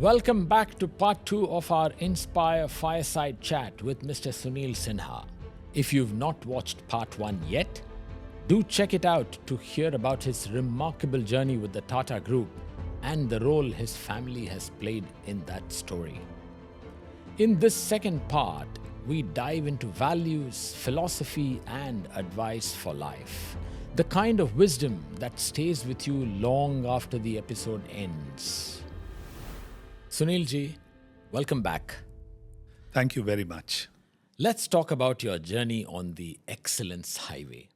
Welcome back to part 2 of our Inspire Fireside chat with Mr. Sunil Sinha. If you've not watched part 1 yet, do check it out to hear about his remarkable journey with the Tata Group and the role his family has played in that story. In this second part, we dive into values, philosophy, and advice for life. The kind of wisdom that stays with you long after the episode ends. Sunil ji, welcome back. Thank you very much. Let's talk about your journey on the Excellence Highway.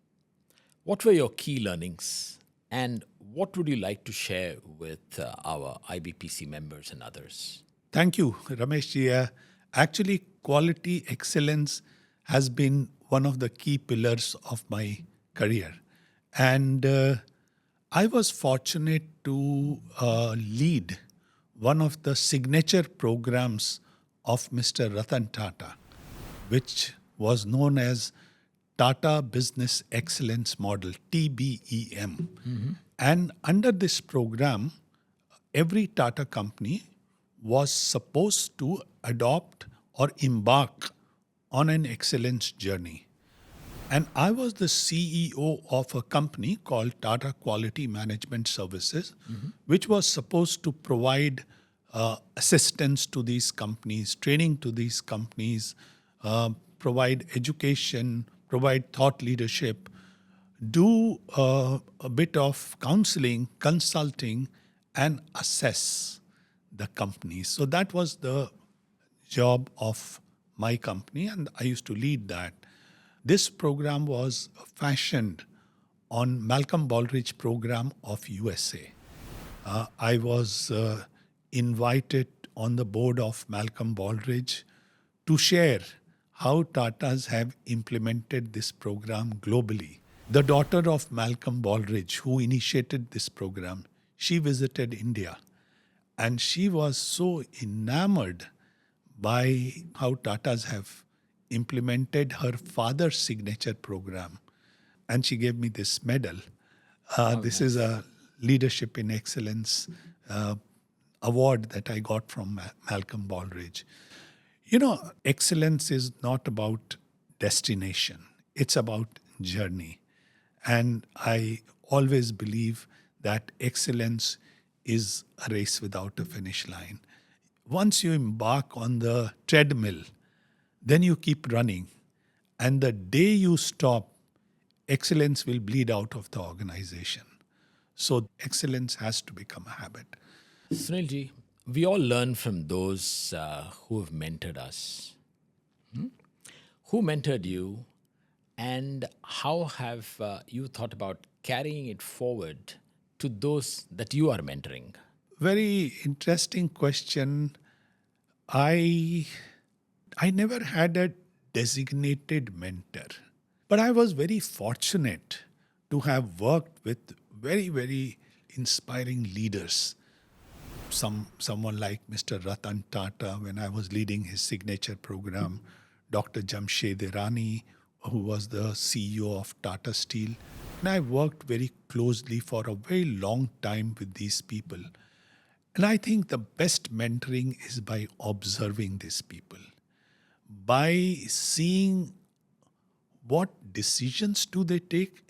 What were your key learnings, and what would you like to share with our IBPC members and others? Thank you, Ramesh ji. Actually, quality excellence has been one of the key pillars of my career. And I was fortunate to lead one of the signature programs of Mr. Ratan Tata, which was known as Tata Business Excellence Model, TBEM. And under this program, every Tata company was supposed to adopt or embark on an excellence journey. And I was the CEO of a company called Tata Quality Management Services, which was supposed to provide assistance to these companies, training to these companies, provide education, provide thought leadership, do a bit of counseling, consulting, and assess the companies. So that was the job of my company, and I used to lead that. This program was fashioned on Malcolm Baldrige program of USA. I was invited on the board of Malcolm Baldrige to share how Tatas have implemented this program globally. The daughter of Malcolm Baldrige, who initiated this program, she visited India, and she was so enamored by how Tatas have implemented her father's signature program. And she gave me this medal. This is a Leadership in Excellence award that I got from Malcolm Baldrige. You know, excellence is not about destination. It's about journey. And I always believe that excellence is a race without a finish line. Once you embark on the treadmill, then you keep running. And the day you stop, excellence will bleed out of the organization. So excellence has to become a habit. Sunil ji, we all learn from those who have mentored us. Who mentored you, and how have you thought about carrying it forward to those that you are mentoring? Very interesting question. I never had a designated mentor, but I was very fortunate to have worked with very, very inspiring leaders. Someone like Mr. Ratan Tata, when I was leading his signature program, Dr. Jamshed Irani, who was the CEO of Tata Steel. And I worked very closely for a very long time with these people. And I think the best mentoring is by observing these people, by seeing what decisions do they take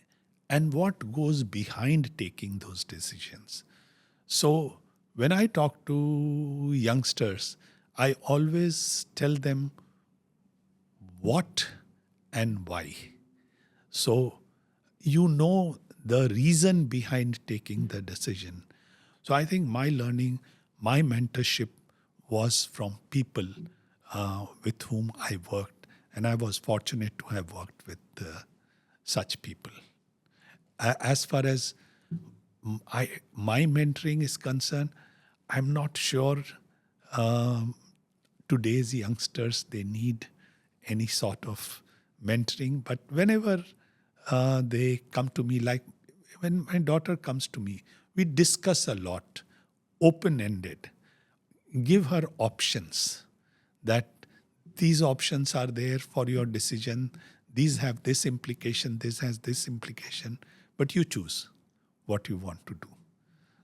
and what goes behind taking those decisions. So when I talk to youngsters, I always tell them what and why. So you know the reason behind taking the decision. So I think my learning, my mentorship was from people with whom I worked, and I was fortunate to have worked with such people. As far as my mentoring is concerned, I'm not sure today's youngsters, they need any sort of mentoring. But whenever they come to me, like when my daughter comes to me, we discuss a lot, open-ended, give her options that these options are there for your decision. These have this implication, this has this implication, but you choose what you want to do.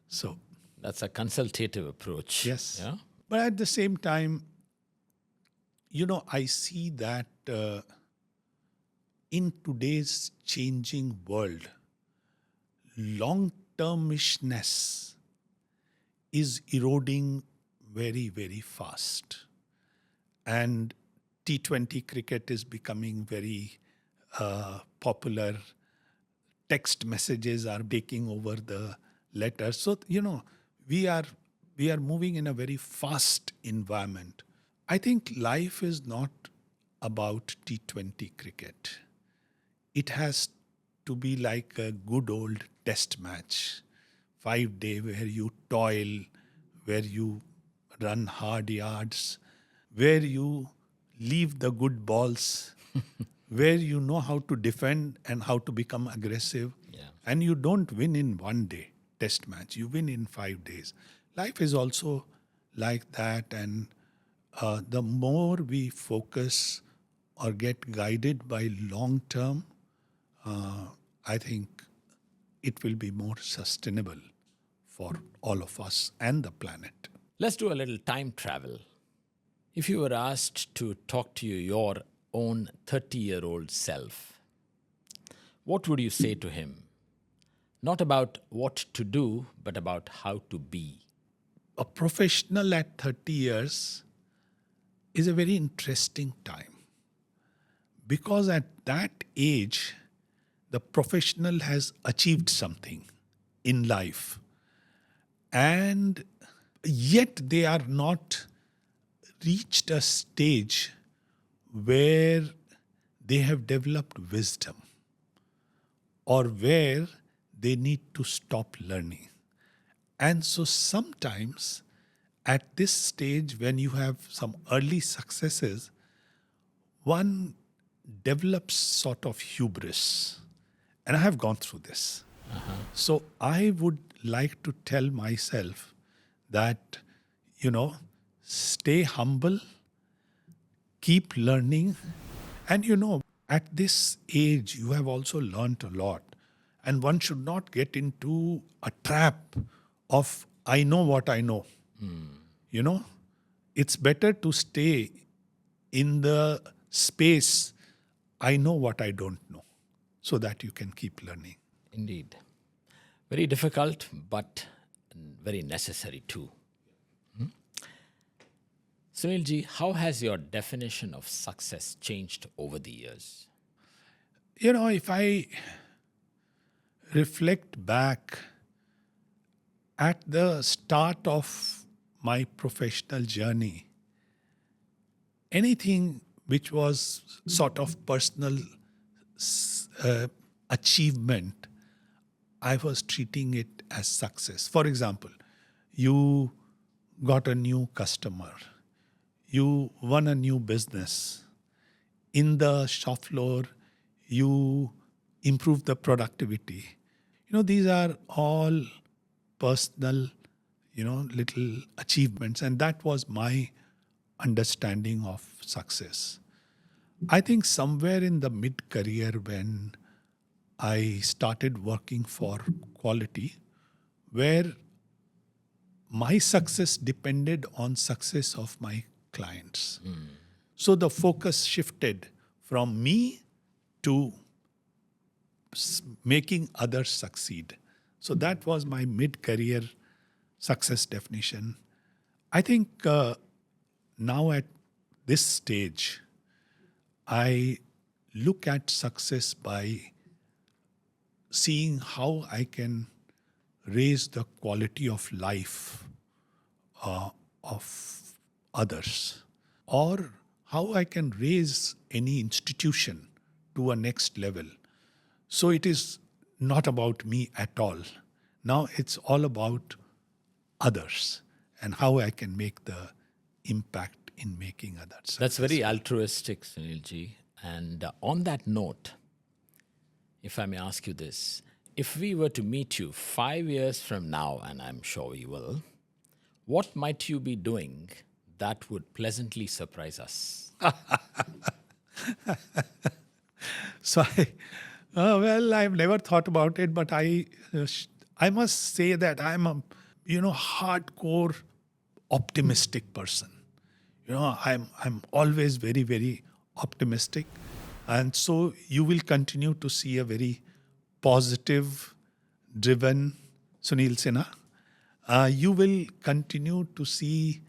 So That's a consultative approach. Yes. Yeah. But at the same time, I see that in today's changing world, long-termishness is eroding very, very fast. And T20 cricket is becoming very popular. Text messages are taking over the letters. So, we are moving in a very fast environment. I think life is not about T20 cricket. It has to be like a good old test match, 5 day where you toil, where you run hard yards, where you leave the good balls, where you know how to defend and how to become aggressive. Yeah. And you don't win in 1 day test match, you win in 5 days. Life is also like that. And the more we focus or get guided by long term, I think it will be more sustainable for all of us and the planet. Let's do a little time travel. If you were asked to talk to your own 30-year-old self, what would you say to him? Not about what to do, but about how to be. A professional at 30 years is a very interesting time, because at that age, the professional has achieved something in life, and yet they are not reached a stage where they have developed wisdom or where they need to stop learning. And so sometimes at this stage, when you have some early successes, one develops sort of hubris. And I have gone through this. So I would like to tell myself that, stay humble, keep learning. And at this age, you have also learned a lot. And one should not get into a trap of, I know what I know. It's better to stay in the space, I know what I don't know, so that you can keep learning. Indeed. Very difficult, but very necessary too. Sunilji, how has your definition of success changed over the years? If I reflect back at the start of my professional journey, anything which was sort of personal achievement, I was treating it as success. For example, you got a new customer, you won a new business. In the shop floor, you improved the productivity. These are all personal, little achievements. And that was my understanding of success. I think somewhere in the mid-career, when I started working for quality, where my success depended on success of my clients. So the focus shifted from me to making others succeed. So that was my mid-career success definition. I think now at this stage, I look at success by seeing how I can raise the quality of life of others, or how I can raise any institution to a next level. So it is not about me at all. Now it's all about others and how I can make the impact in making others. That's very altruistic, Sunilji. And on that note, if I may ask you this, if we were to meet you 5 years from now, and I'm sure we will, what might you be doing that would pleasantly surprise us? So I've never thought about it, but I must say that I'm a, hardcore optimistic person. I'm always very, very optimistic. And so you will continue to see a very positive, driven Sunil Sinha. You will continue to see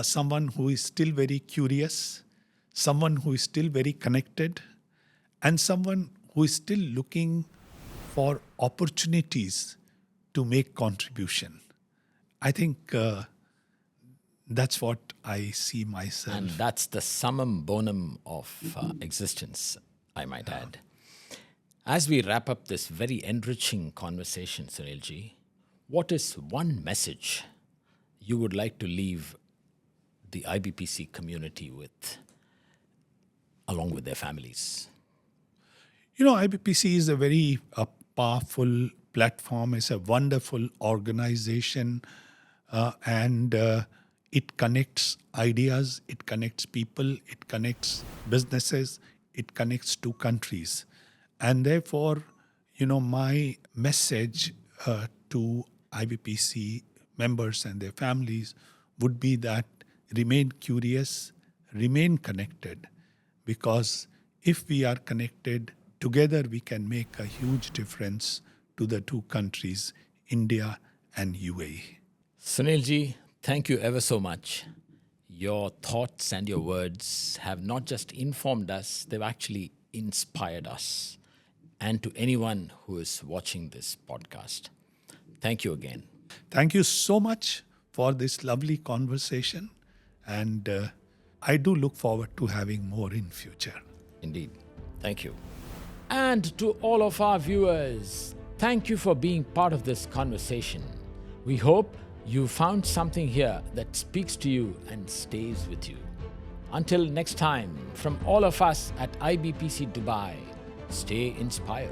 someone who is still very curious, someone who is still very connected, and someone who is still looking for opportunities to make contribution. I think that's what I see myself. And that's the summum bonum of existence, I might add. As we wrap up this very enriching conversation, Sunilji, what is one message you would like to leave the IBPC community with, along with their families? IBPC is a very powerful platform. It's a wonderful organization, and it connects ideas, it connects people, it connects businesses, it connects two countries. And therefore, my message to IBPC members and their families would be that remain curious, remain connected, because if we are connected, together we can make a huge difference to the two countries, India and UAE. Sunilji, thank you ever so much. Your thoughts and your words have not just informed us, they've actually inspired us, and to anyone who is watching this podcast. Thank you again. Thank you so much for this lovely conversation, and I do look forward to having more in future. Indeed. Thank you. And to all of our viewers, thank you for being part of this conversation. We hope you found something here that speaks to you and stays with you. Until next time, from all of us at IBPC Dubai, stay inspired.